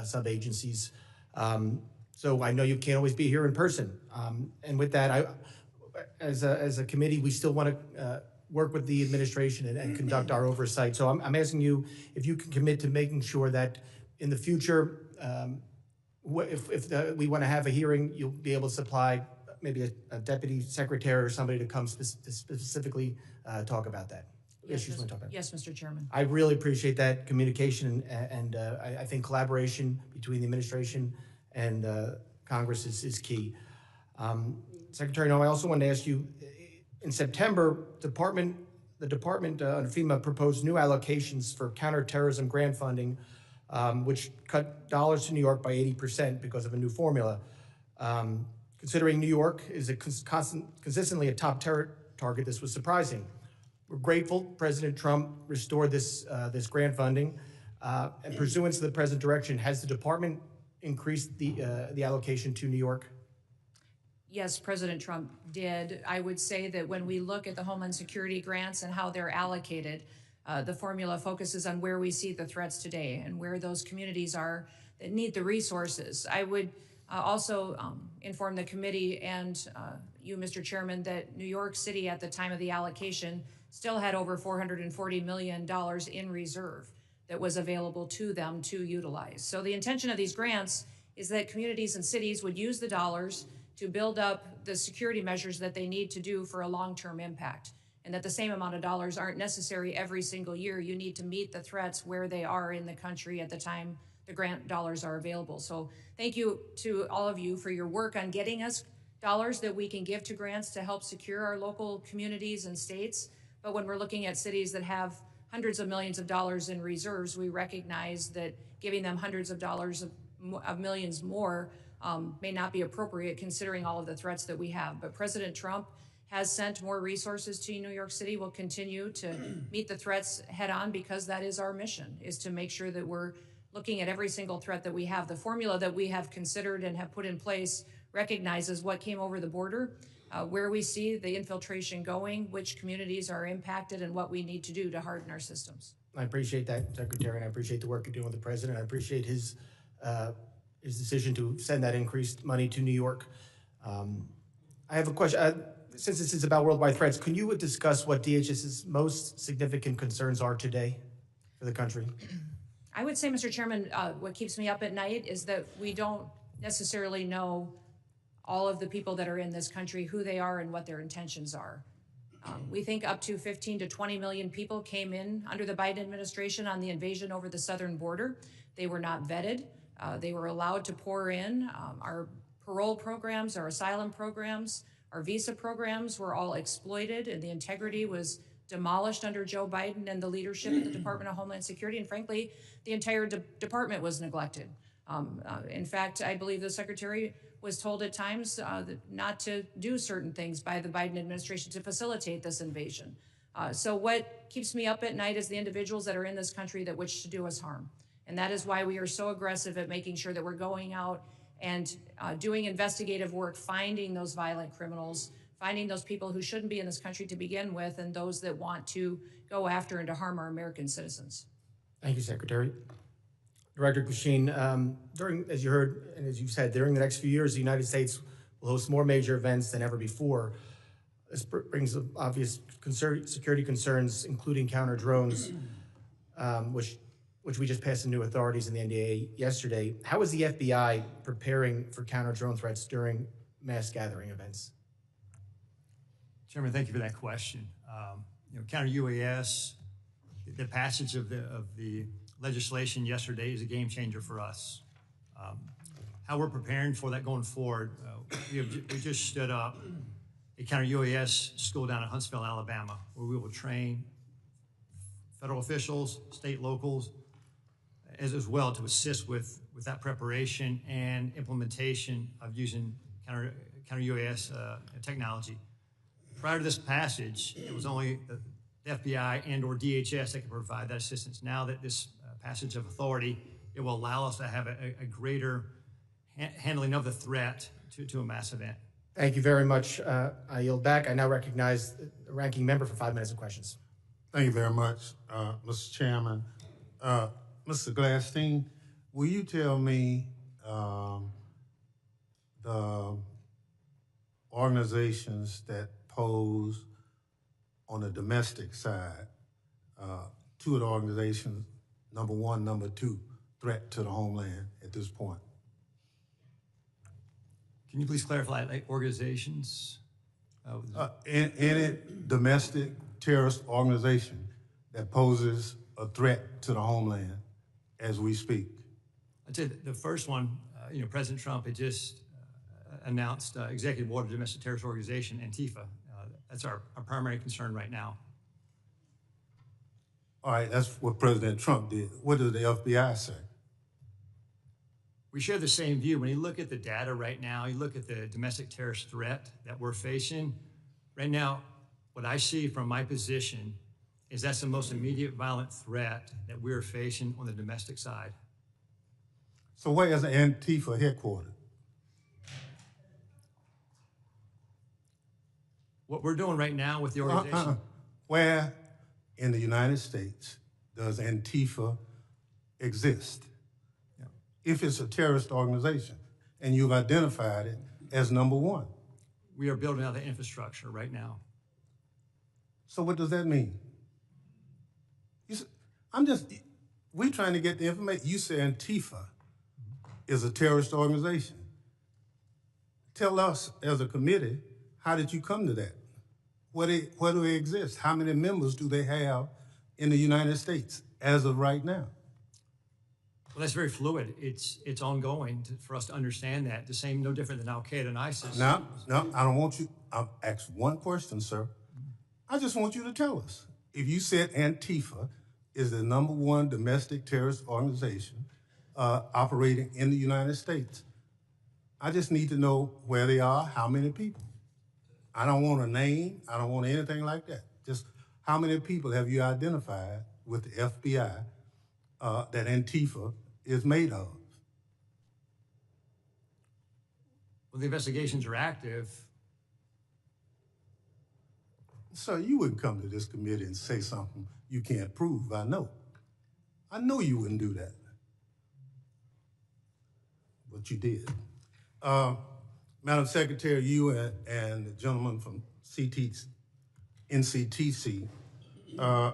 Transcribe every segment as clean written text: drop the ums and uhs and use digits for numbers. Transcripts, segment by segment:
sub-agencies. So I know you can't always be here in person. And with that, as a committee, we still want to work with the administration and conduct our oversight. So I'm asking you if you can commit to making sure that in the future, if we want to have a hearing, you'll be able to supply maybe a deputy secretary or somebody to come specifically talk about that. Yes, yes, Mr. Chairman. I really appreciate that communication, and I think collaboration between the administration and Congress is key. Secretary Noem, I also wanted to ask you, in September, the department under FEMA proposed new allocations for counterterrorism grant funding, which cut dollars to New York by 80% because of a new formula. Considering New York is consistently a top terror target, this was surprising. We're grateful President Trump restored this grant funding. And pursuant to the present direction, has the department increased the allocation to New York? Yes, President Trump did. I would say that when we look at the Homeland Security grants and how they're allocated, the formula focuses on where we see the threats today and where those communities are that need the resources. I would also inform the committee and you, Mr. Chairman, that New York City at the time of the allocation still had over $440 million in reserve that was available to them to utilize. So the intention of these grants is that communities and cities would use the dollars to build up the security measures that they need to do for a long-term impact, and that the same amount of dollars aren't necessary every single year. You need to meet the threats where they are in the country at the time the grant dollars are available. So thank you to all of you for your work on getting us dollars that we can give to grants to help secure our local communities and states. But when we're looking at cities that have hundreds of millions of dollars in reserves, we recognize that giving them hundreds of dollars of millions more may not be appropriate considering all of the threats that we have. But President Trump has sent more resources to New York City. We'll continue to meet the threats head on because that is our mission, is to make sure that we're looking at every single threat that we have. The formula that we have considered and have put in place recognizes what came over the border, where we see the infiltration going, which communities are impacted, and what we need to do to harden our systems. I appreciate that, Secretary, and I appreciate the work you're doing with the President. I appreciate his decision to send that increased money to New York. I have a question. Since this is about worldwide threats, can you discuss what DHS's most significant concerns are today for the country? I would say, Mr. Chairman, what keeps me up at night is that we don't necessarily know all of the people that are in this country, who they are and what their intentions are. We think up to 15 to 20 million people came in under the Biden administration on the invasion over the southern border. They were not vetted. They were allowed to pour in. Our parole programs, our asylum programs, our visa programs were all exploited, and the integrity was demolished under Joe Biden and the leadership of the Department of Homeland Security. And frankly, the entire department was neglected. In fact, I believe the Secretary was told at times not to do certain things by the Biden administration to facilitate this invasion. So what keeps me up at night is the individuals that are in this country that wish to do us harm. And that is why we are so aggressive at making sure that we're going out and doing investigative work, finding those violent criminals, finding those people who shouldn't be in this country to begin with, and those that want to go after and to harm our American citizens. Thank you, Secretary. Director Kusheen, as you heard and as you said, during the next few years, the United States will host more major events than ever before. This brings up obvious security concerns, including counter drones, which we just passed the new authorities in the NDA yesterday. How is the FBI preparing for counter drone threats during mass gathering events? Chairman, thank you for that question. Counter UAS, the passage of the legislation yesterday is a game changer for us. How we're preparing for that going forward, we just stood up a counter UAS school down in Huntsville, Alabama, where we will train federal officials, state locals, as well to assist with that preparation and implementation of using counter UAS technology. Prior to this passage, it was only the FBI and or DHS that could provide that assistance. Now that this passage of authority, it will allow us to have a greater handling of the threat to a mass event. Thank you very much. I yield back. I now recognize the ranking member for 5 minutes of questions. Thank you very much, Mr. Chairman. Mr. Gladstein, will you tell me the organizations that pose on the domestic side, two of the organizations, number one, number two, threat to the homeland at this point? Can you please clarify, like organizations? Any domestic terrorist organization that poses a threat to the homeland as we speak? I'd say the first one, President Trump had just announced Executive Order Domestic Terrorist Organization, Antifa. That's our primary concern right now. All right, that's what President Trump did. What did the FBI say? We share the same view. When you look at the data right now, you look at the domestic terrorist threat that we're facing, right now, what I see from my position is that's the most immediate violent threat that we're facing on the domestic side. So where is Antifa headquartered? What we're doing right now with the organization. Where in the United States does Antifa exist? Yeah. If it's a terrorist organization and you've identified it as number one. We are building out the infrastructure right now. So what does that mean? We're trying to get the information. You say Antifa is a terrorist organization. Tell us as a committee, how did you come to that? Where do they exist? How many members do they have in the United States as of right now? Well, that's very fluid. It's ongoing for us to understand that. The same, no different than Al-Qaeda and ISIS. No, I don't want you. I'll ask one question, sir. I just want you to tell us. If you said Antifa is the number one domestic terrorist organization operating in the United States, I just need to know where they are, how many people. I don't want a name. I don't want anything like that. Just how many people have you identified with the FBI that Antifa is made of? Well, the investigations are active. Sir, you wouldn't come to this committee and say something you can't prove, I know. I know you wouldn't do that. But you did. Madam Secretary, you and the gentleman from NCTC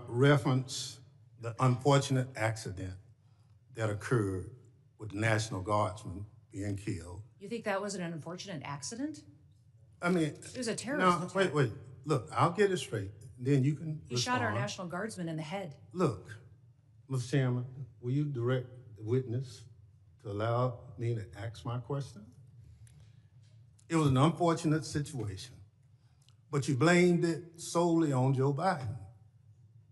reference the unfortunate accident that occurred with the National Guardsman being killed. You think that was an unfortunate accident? I mean, It was a terrorist attack. Wait. Look, I'll get it straight. Then you can He shot our respond. National Guardsman in the head. Look, Mr. Chairman, will you direct the witness to allow me to ask my question? It was an unfortunate situation, but you blamed it solely on Joe Biden.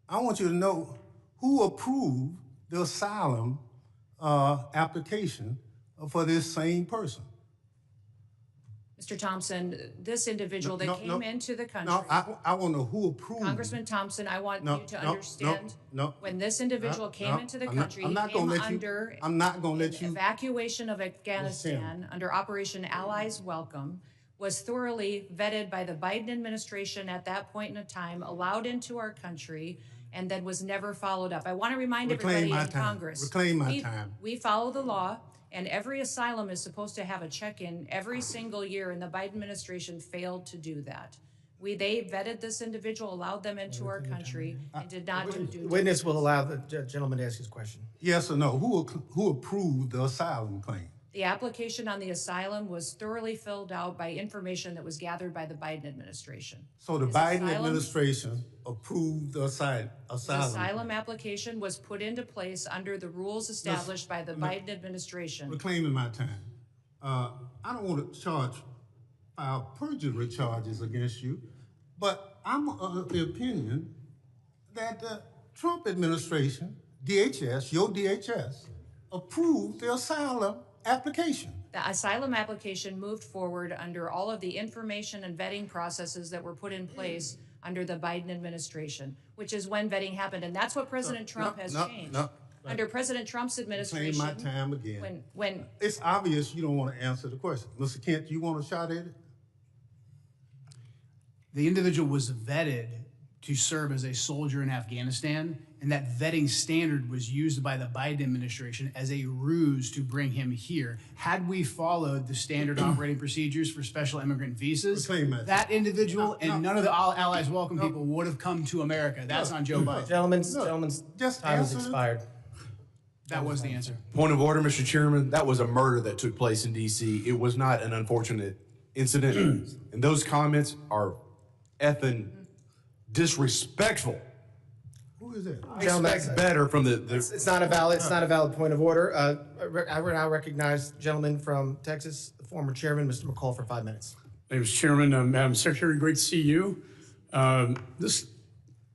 I want you to know who approved the asylum application for this same person. Mr. Thompson, this individual that came into the country. No, I want to know who approved. Congressman Thompson, I want you to understand. When this individual came into the country, he came under I'm not going to let you. Evacuation of Afghanistan under Operation Allies Welcome, was thoroughly vetted by the Biden administration at that point in time, allowed into our country, and then was never followed up. I want to remind everybody in Congress. Reclaim my time. We follow the law. And every asylum is supposed to have a check-in every single year, and the Biden administration failed to do that. They vetted this individual, allowed them into our country, and did not do due diligence. Witness will allow the gentleman to ask his question. Yes or no? Who approved the asylum claim? The application on the asylum was thoroughly filled out by information that was gathered by the Biden administration. So the Biden administration approved the asylum. The asylum application was put into place under the rules established by the Biden administration. Reclaiming my time. I don't want to file perjury charges against you, but I'm of the opinion that the Trump administration, DHS, your DHS, approved the asylum application. The asylum application moved forward under all of the information and vetting processes that were put in place under the Biden administration, which is when vetting happened. And that's what President Trump has changed. Under President Trump's administration. Reclaim my time again. When it's obvious you don't want to answer the question. Mr. Kent, you want a shot at it? The individual was vetted to serve as a soldier in Afghanistan, and that vetting standard was used by the Biden administration as a ruse to bring him here. Had we followed the standard operating procedures for special immigrant visas, that individual and none of the allies welcome people would have come to America. That's on Joe Biden. Gentlemen's just time has answer expired. That was the answer. Point of order, Mr. Chairman. That was a murder that took place in D.C. It was not an unfortunate incident. And those comments are effing disrespectful. Who is that? I expect better from the It's not a valid point of order. I will now recognize the gentleman from Texas, the former chairman, Mr. McCall, for 5 minutes. Thank you, Mr. Chairman. Madam Secretary, great to see you. This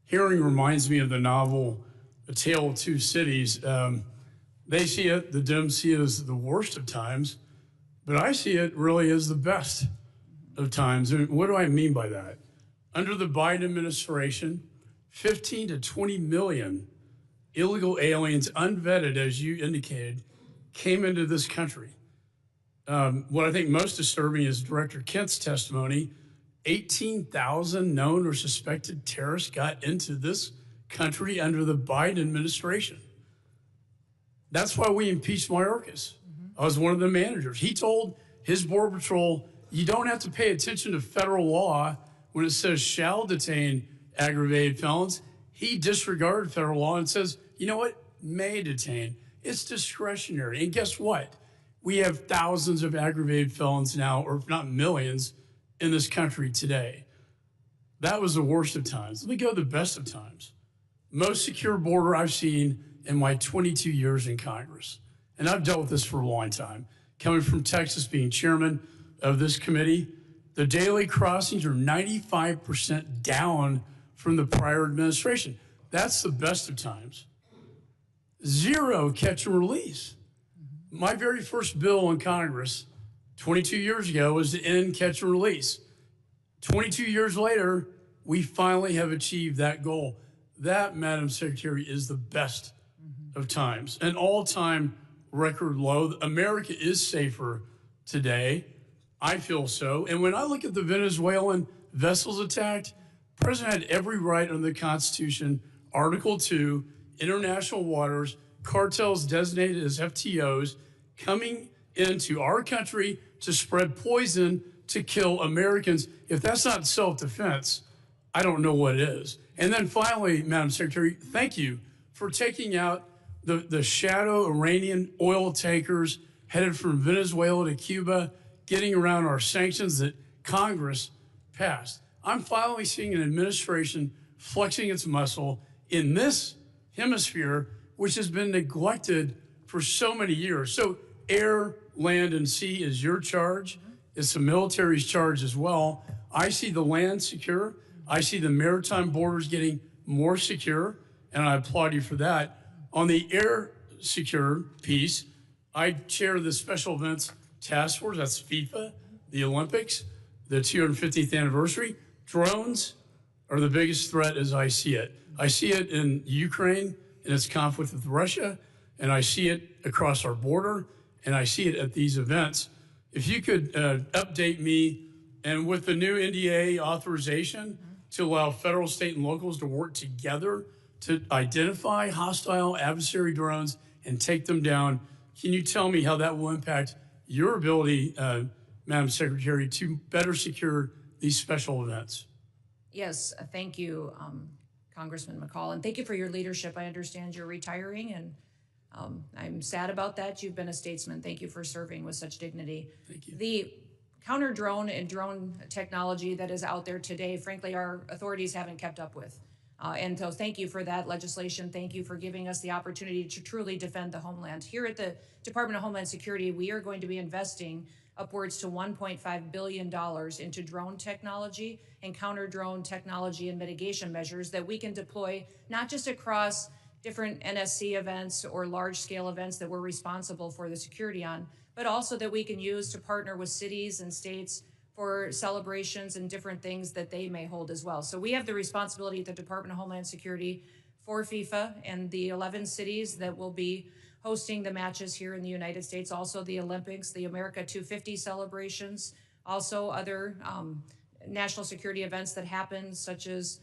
hearing reminds me of the novel A Tale of Two Cities. They see it, the Dems see it as the worst of times, but I see it really as the best of times. And what do I mean by that? Under the Biden administration, 15 to 20 million illegal aliens, unvetted, as you indicated, came into this country. What I think most disturbing is Director Kent's testimony. 18,000 known or suspected terrorists got into this country under the Biden administration. That's why we impeached Mayorkas. I was one of the managers. He told his Border Patrol, you don't have to pay attention to federal law when it says shall detain aggravated felons. He disregarded federal law and says, you know what, may detain. It's discretionary. And guess what? We have thousands of aggravated felons now, or if not millions, in this country today. That was the worst of times. Let me go to the best of times. Most secure border I've seen in my 22 years in Congress. And I've dealt with this for a long time. Coming from Texas, being chairman of this committee, the daily crossings are 95% down from the prior administration. That's the best of times. Zero catch and release. My very first bill in Congress 22 years ago was to end catch and release. 22 years later, we finally have achieved that goal. That, Madam Secretary, is the best of times. An all-time record low. America is safer today. I feel so. And when I look at the Venezuelan vessels attacked, the president had every right under the Constitution, Article 2, international waters, cartels designated as FTOs, coming into our country to spread poison to kill Americans. If that's not self-defense, I don't know what is. And then finally, Madam Secretary, thank you for taking out the shadow Iranian oil tankers headed from Venezuela to Cuba, getting around our sanctions that Congress passed. I'm finally seeing an administration flexing its muscle in this hemisphere, which has been neglected for so many years. So air, land, and sea is your charge. It's the military's charge as well. I see the land secure. I see the maritime borders getting more secure, and I applaud you for that. On the air secure piece, I chair the Special Events Task Force. That's FIFA, the Olympics, the 250th anniversary. Drones are the biggest threat as I see it. I see it in Ukraine in its conflict with Russia, and I see it across our border, and I see it at these events. If you could update me, and with the new NDA authorization to allow federal, state, and locals to work together to identify hostile adversary drones and take them down, can you tell me how that will impact your ability, Madam Secretary, to better secure these special events? Yes, thank you, Congressman McCall, and thank you for your leadership. I understand you're retiring, and I'm sad about that. You've been a statesman. Thank you for serving with such dignity. Thank you. The counter drone and drone technology that is out there today, frankly, our authorities haven't kept up with. And so thank you for that legislation. Thank you for giving us the opportunity to truly defend the homeland. Here at the Department of Homeland Security, we are going to be investing upwards to $1.5 billion into drone technology and counter-drone technology and mitigation measures that we can deploy not just across different NSC events or large-scale events that we're responsible for the security on, but also that we can use to partner with cities and states for celebrations and different things that they may hold as well. So we have the responsibility at the Department of Homeland Security for FIFA and the 11 cities that will be hosting the matches here in the United States, also the Olympics, the America 250 celebrations, also other national security events that happen, such as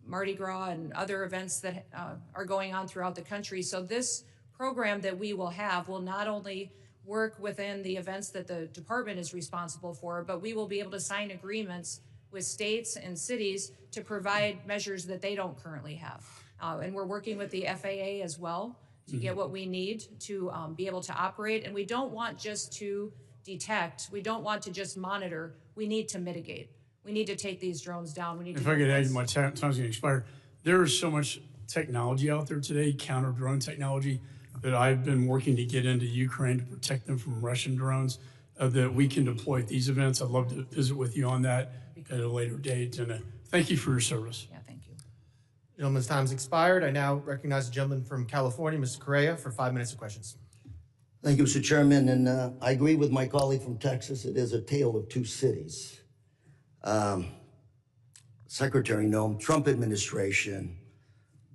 Mardi Gras and other events that are going on throughout the country. So this program that we will have will not only work within the events that the department is responsible for, but we will be able to sign agreements with states and cities to provide measures that they don't currently have. And we're working with the FAA as well to get what we need to be able to operate. And we don't want just to detect, we don't want to just monitor, we need to mitigate. We need to take these drones down. We need If to I could add, my time's going to expire. There is so much technology out there today, counter drone technology, that I've been working to get into Ukraine to protect them from Russian drones that we can deploy at these events. I'd love to visit with you on that at a later date. And thank you for your service. Yeah, thank you. Gentleman's time's expired. I now recognize the gentleman from California, Mr. Correa, for 5 minutes of questions. Thank you, Mr. Chairman, and I agree with my colleague from Texas. It is a tale of two cities. Secretary Noem, Trump administration,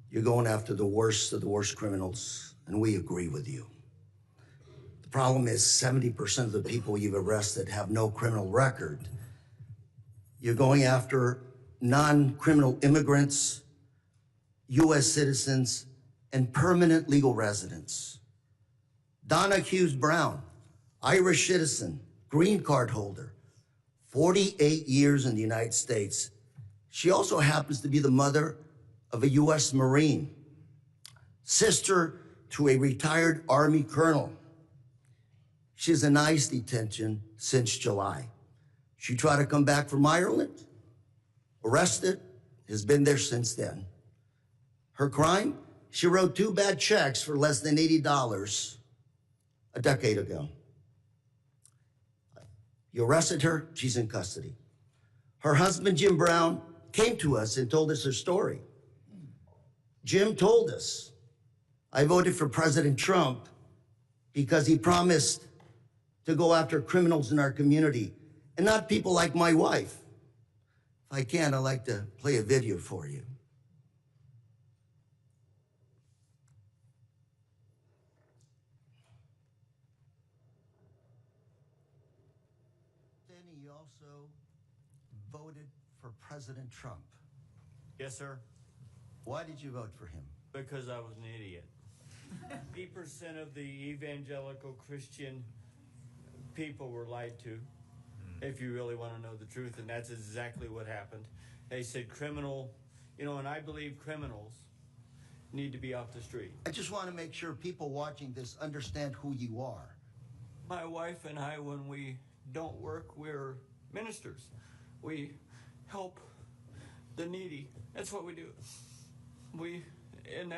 you're going after the worst of the worst criminals, and we agree with you. The problem is 70% of the people you've arrested have no criminal record. You're going after non-criminal immigrants, U.S. citizens, and permanent legal residents. Donna Hughes Brown, Irish citizen, green card holder, 48 years in the United States. She also happens to be the mother of a U.S. Marine, sister to a retired Army colonel. She's in ICE detention since July. She tried to come back from Ireland, arrested, has been there since then. Her crime? She wrote 2 bad checks for less than $80 a decade ago. You arrested her, she's in custody. Her husband, Jim Brown, came to us and told us her story. Jim told us, I voted for President Trump because he promised to go after criminals in our community and not people like my wife. If I can, I'd like to play a video for you. Benny, you also voted for President Trump. Yes, sir. Why did you vote for him? Because I was an idiot. 80% of the evangelical Christian people were lied to, if you really want to know the truth, and that's exactly what happened. They said criminal, and I believe criminals need to be off the street. I just want to make sure people watching this understand who you are. My wife and I, when we don't work, we're ministers. We help the needy. That's what we do. And that's